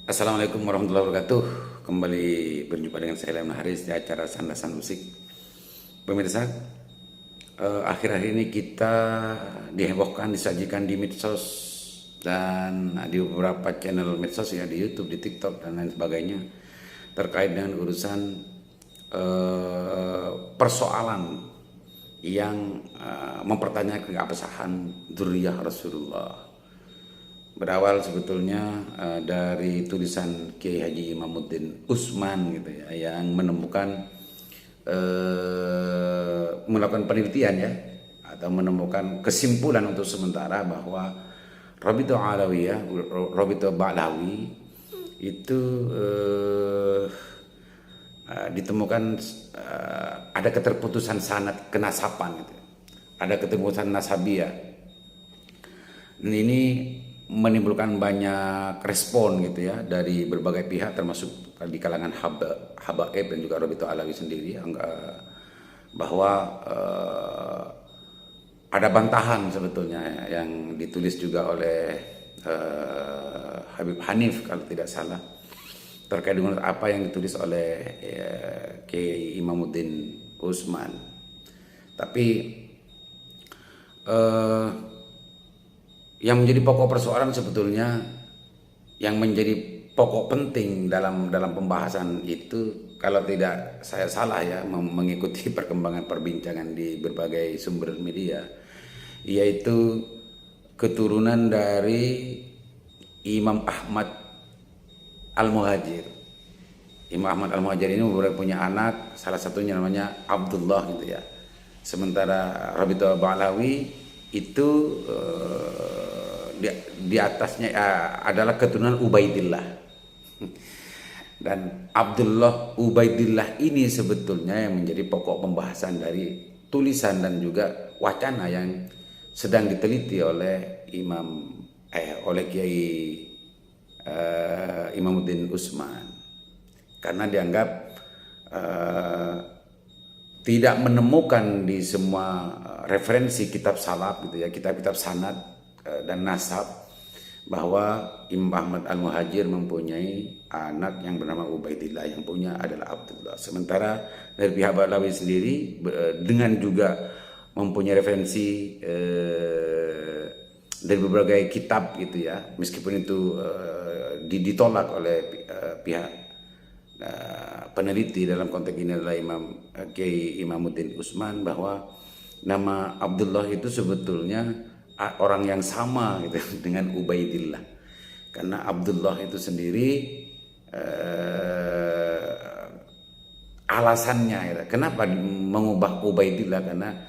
Assalamualaikum warahmatullahi wabarakatuh. Kembali berjumpa dengan saya Lemna Haris di acara Sandasan Musik. Pemirsa, akhir-akhir ini kita dihebohkan, disajikan di medsos dan di beberapa channel medsos ya, di YouTube, di TikTok dan lain sebagainya terkait dengan urusan persoalan yang mempertanyakan keabsahan dzurriyyah Rasulullah. Berawal sebetulnya dari tulisan Kiai Haji Imamuddin Utsman gitu ya, yang menemukan melakukan penelitian ya, atau menemukan kesimpulan untuk sementara bahwa Rabithah Alawiyah, Rabithah Ba'lawi itu ditemukan ada keterputusan sanad kenasapan gitu. Ada keterputusan nasabiyah. Dan ini menimbulkan banyak respon gitu ya dari berbagai pihak, termasuk di kalangan habaib dan juga Rabithah Alawi sendiri, bahwa ada bantahan sebetulnya yang ditulis juga oleh Habib Hanif kalau tidak salah, terkait dengan apa yang ditulis oleh Kiai Imamuddin Utsman. Tapi yang menjadi pokok persoalan sebetulnya, yang menjadi pokok penting dalam pembahasan itu, kalau tidak saya salah ya, mengikuti perkembangan perbincangan di berbagai sumber media, yaitu keturunan dari Imam Ahmad Al-Muhajir. Imam Ahmad Al-Muhajir ini punya anak, salah satunya namanya Abdullah gitu ya. Sementara Rabithah Ba'lawi itu di atasnya adalah keturunan Ubaidillah. Dan Abdullah Ubaidillah ini sebetulnya yang menjadi pokok pembahasan dari tulisan dan juga wacana yang sedang diteliti oleh oleh Kiai Imamuddin Utsman, karena dianggap tidak menemukan di semua referensi kitab salaf gitu ya, kitab-kitab sanad dan nasab, bahwa Imam Ahmad Al-Muhajir mempunyai anak yang bernama Ubaidillah, yang punya adalah Abdullah. Sementara dari pihak Ba'lawi sendiri dengan juga mempunyai referensi dari berbagai kitab gitu ya, meskipun itu ditolak oleh pihak peneliti, dalam konteks ini adalah Kiai Imamuddin Utsman, bahwa nama Abdullah itu sebetulnya orang yang sama gitu dengan Ubaidillah, karena Abdullah itu sendiri alasannya gitu, kenapa mengubah Ubaidillah, karena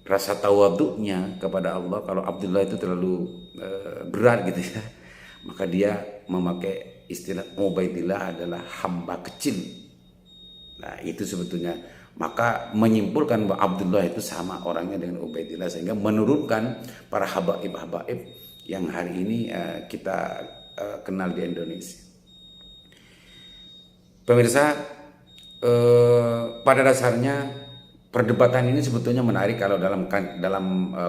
rasa tawaduknya kepada Allah. Kalau Abdullah itu terlalu berat gitu ya, maka dia memakai istilah Ubaidillah adalah hamba kecil. Nah itu sebetulnya, maka menyimpulkan bahwa Abdullah itu sama orangnya dengan Ubaidillah, sehingga menurunkan para habaib yang hari ini kita kenal di Indonesia. Pemirsa, pada dasarnya perdebatan ini sebetulnya menarik kalau dalam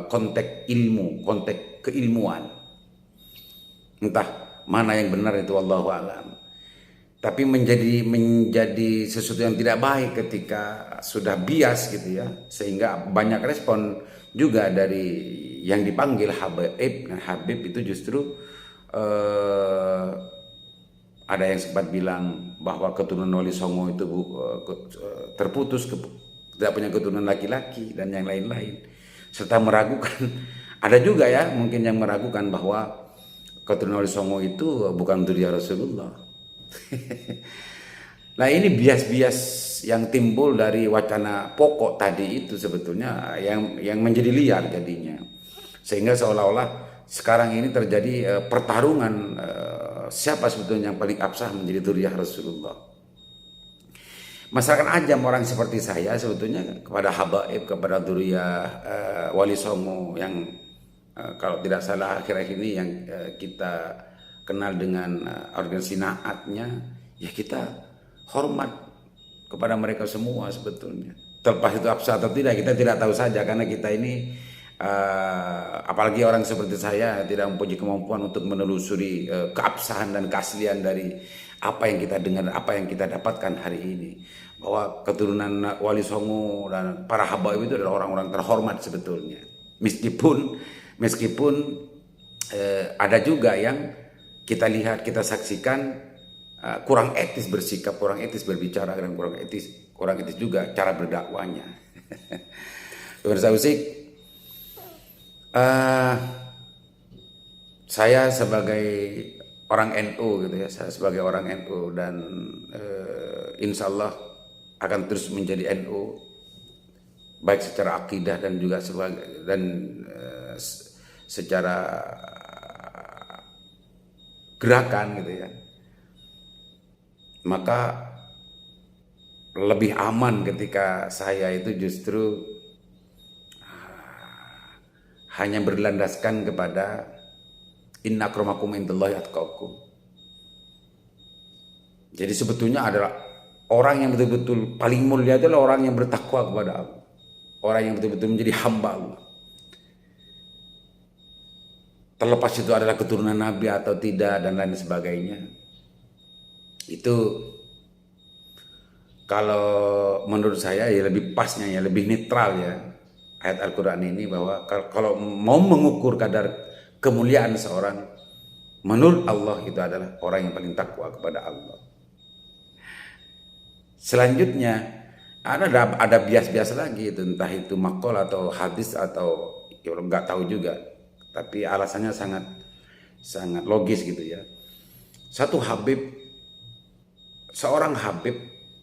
konteks ilmu, konteks keilmuan. Entah mana yang benar itu wallahu a'lam. Tapi menjadi sesuatu yang tidak baik ketika sudah bias gitu ya, sehingga banyak respon juga dari yang dipanggil habaib. Dan habib itu justru ada yang sempat bilang bahwa keturunan Wali Songo itu terputus, tidak punya keturunan laki-laki dan yang lain-lain, serta meragukan. Ada juga ya mungkin yang meragukan bahwa keturunan Wali Songo itu bukan dzurriyyah Rasulullah. Nah ini bias-bias yang timbul dari wacana pokok tadi itu sebetulnya yang menjadi liar jadinya, sehingga seolah-olah sekarang ini terjadi pertarungan siapa sebetulnya yang paling absah menjadi dzurriyyah Rasulullah. Masyarakat ajam, orang seperti saya sebetulnya, kepada habaib, kepada dzurriyyah Wali Songo yang kalau tidak salah akhir-akhir ini yang kita kenal dengan organisasi naatnya, ya kita hormat kepada mereka semua sebetulnya. Terlepas itu absah atau tidak kita tidak tahu saja, karena kita ini apalagi orang seperti saya tidak mempunyai kemampuan untuk menelusuri keabsahan dan keaslian dari apa yang kita dengar, apa yang kita dapatkan hari ini, bahwa keturunan Wali Songo dan para habaib itu adalah orang-orang terhormat sebetulnya. Meskipun ada juga yang kita lihat, kita saksikan kurang etis bersikap, kurang etis berbicara, dan kurang etis juga cara berdakwanya. Pemirsa Usik, saya sebagai orang NU gitu ya, saya sebagai orang NU dan insya Allah akan terus menjadi NU baik secara akidah dan juga secara gerakan gitu ya. Maka lebih aman ketika saya itu justru hanya berlandaskan kepada inna akramakum indallahi atqakum. Jadi sebetulnya adalah orang yang betul-betul paling mulia adalah orang yang bertakwa kepada Allah, orang yang betul-betul menjadi hamba Allah. Terlepas itu adalah keturunan Nabi atau tidak dan lain sebagainya, itu kalau menurut saya ya lebih pasnya, ya lebih netral ya ayat Al-Quran ini, bahwa kalau mau mengukur kadar kemuliaan seorang, menurut Allah itu adalah orang yang paling takwa kepada Allah. Selanjutnya ada bias-bias lagi itu, entah itu makol atau hadis atau ya nggak tahu juga, tapi alasannya sangat logis gitu ya. Seorang habib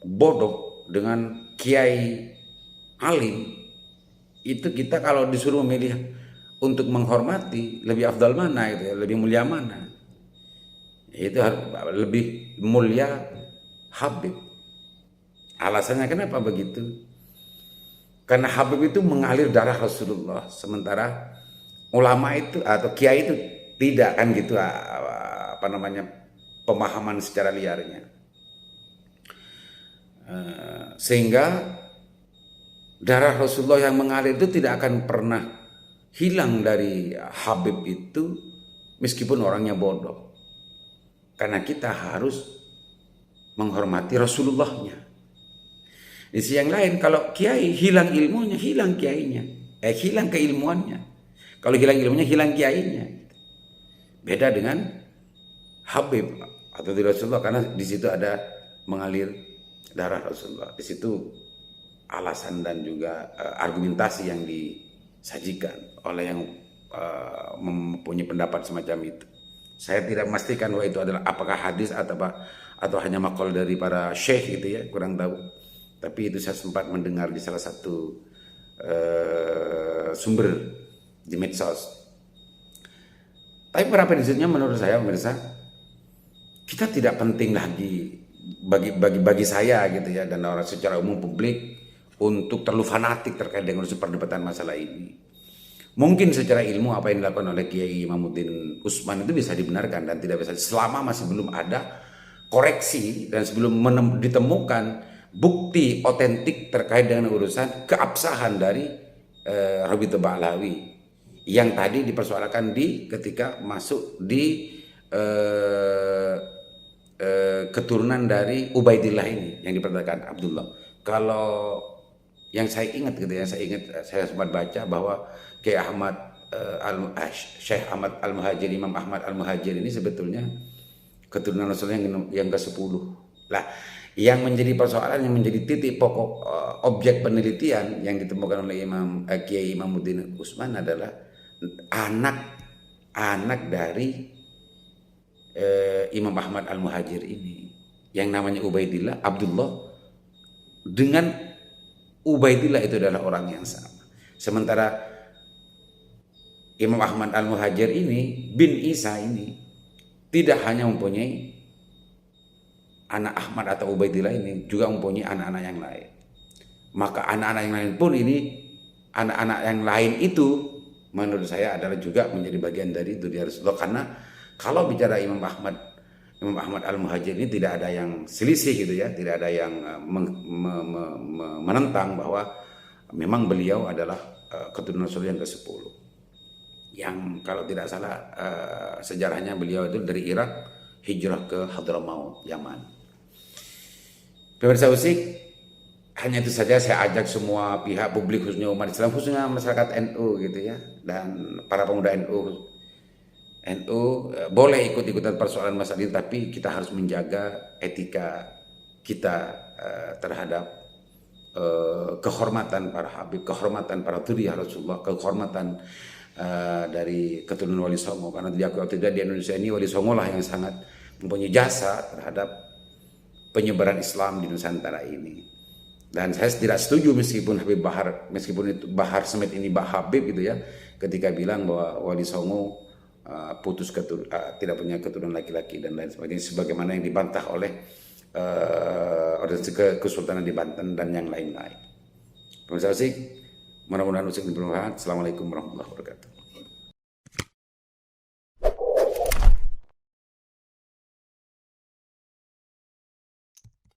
bodoh dengan kiai alim, itu kita kalau disuruh memilih untuk menghormati, lebih afdal mana itu ya, lebih mulia mana? Itu lebih mulia habib. Alasannya kenapa begitu? Karena habib itu mengalir darah Rasulullah, sementara ulama itu atau kiai itu tidak, kan gitu pemahaman secara liarnya. Sehingga darah Rasulullah yang mengalir itu tidak akan pernah hilang dari habib itu meskipun orangnya bodoh. Karena kita harus menghormati Rasulullahnya. Di sisi yang lain, kalau kiai hilang ilmunya, hilang kiainya, hilang keilmuannya. Kalau hilang ilmunya, hilang kiainya. Beda dengan habib atau di Rasulullah, karena di situ ada mengalir darah Rasulullah. Di situ alasan dan juga argumentasi yang disajikan oleh yang mempunyai pendapat semacam itu. Saya tidak memastikan bahwa itu adalah apakah hadis atau hanya makal dari para syekh gitu ya, kurang tahu. Tapi itu saya sempat mendengar di salah satu sumber di medsos. Tapi pada prinsipnya menurut saya pemirsa, kita tidak penting lagi bagi saya gitu ya, dan orang secara umum publik untuk terlalu fanatik terkait dengan perdebatan masalah ini. Mungkin secara ilmu apa yang dilakukan oleh Kiai Imamuddin Utsman itu bisa dibenarkan dan tidak bisa, selama masih belum ada koreksi dan sebelum ditemukan bukti otentik terkait dengan urusan keabsahan dari Rabi'ah Ba'lawi yang tadi dipersoalkan ketika masuk di keturunan dari Ubaidillah ini yang diperkatakan Abdullah. Kalau yang saya ingat gitu ya, saya sempat baca bahwa Syekh Ahmad Al-Muhajir, Imam Ahmad Al-Muhajir ini sebetulnya keturunan Rasulullah yang ke-10. Lah, yang menjadi persoalan, yang menjadi titik pokok objek penelitian yang ditemukan oleh Kiai Imamuddin Utsman adalah anak dari Imam Ahmad Al-Muhajir ini, yang namanya Ubaidillah, Abdullah dengan Ubaidillah itu adalah orang yang sama. Sementara Imam Ahmad Al-Muhajir ini bin Isa ini tidak hanya mempunyai anak Ahmad atau Ubaidillah ini, juga mempunyai anak-anak yang lain. Maka anak-anak yang lain pun ini, anak-anak yang lain itu menurut saya adalah juga menjadi bagian dari dzurriyyah Rasulullah. Karena kalau bicara Imam Ahmad Al-Muhajir ini tidak ada yang selisih gitu ya, tidak ada yang menentang bahwa memang beliau adalah keturunan Rasul yang ke-10. Yang kalau tidak salah sejarahnya beliau itu dari Irak hijrah ke Hadramaut, Yaman. Pemirsa Usik, hanya itu saja saya ajak semua pihak publik, khususnya umat Islam, khususnya masyarakat NU gitu ya, dan para pemuda NU boleh ikut-ikutan persoalan masalah ini, tapi kita harus menjaga etika kita terhadap kehormatan para habib, kehormatan para dzurriyyah Rasulullah, kehormatan dari keturunan Wali Songo, karena diakui atau tidak di Indonesia ini Wali Songo lah yang sangat mempunyai jasa terhadap penyebaran Islam di Nusantara ini. Dan saya tidak setuju meskipun itu Bahar Smith ini Habib gitu ya, ketika bilang bahwa Wali Songo tidak punya keturunan laki-laki dan lain sebagainya, sebagaimana yang dibantah oleh organisasi Kesultanan di Banten dan yang lain-lain. Pemirsa Usik, mudah-mudahan Usik bermanfaat. Assalamualaikum warahmatullahi wabarakatuh.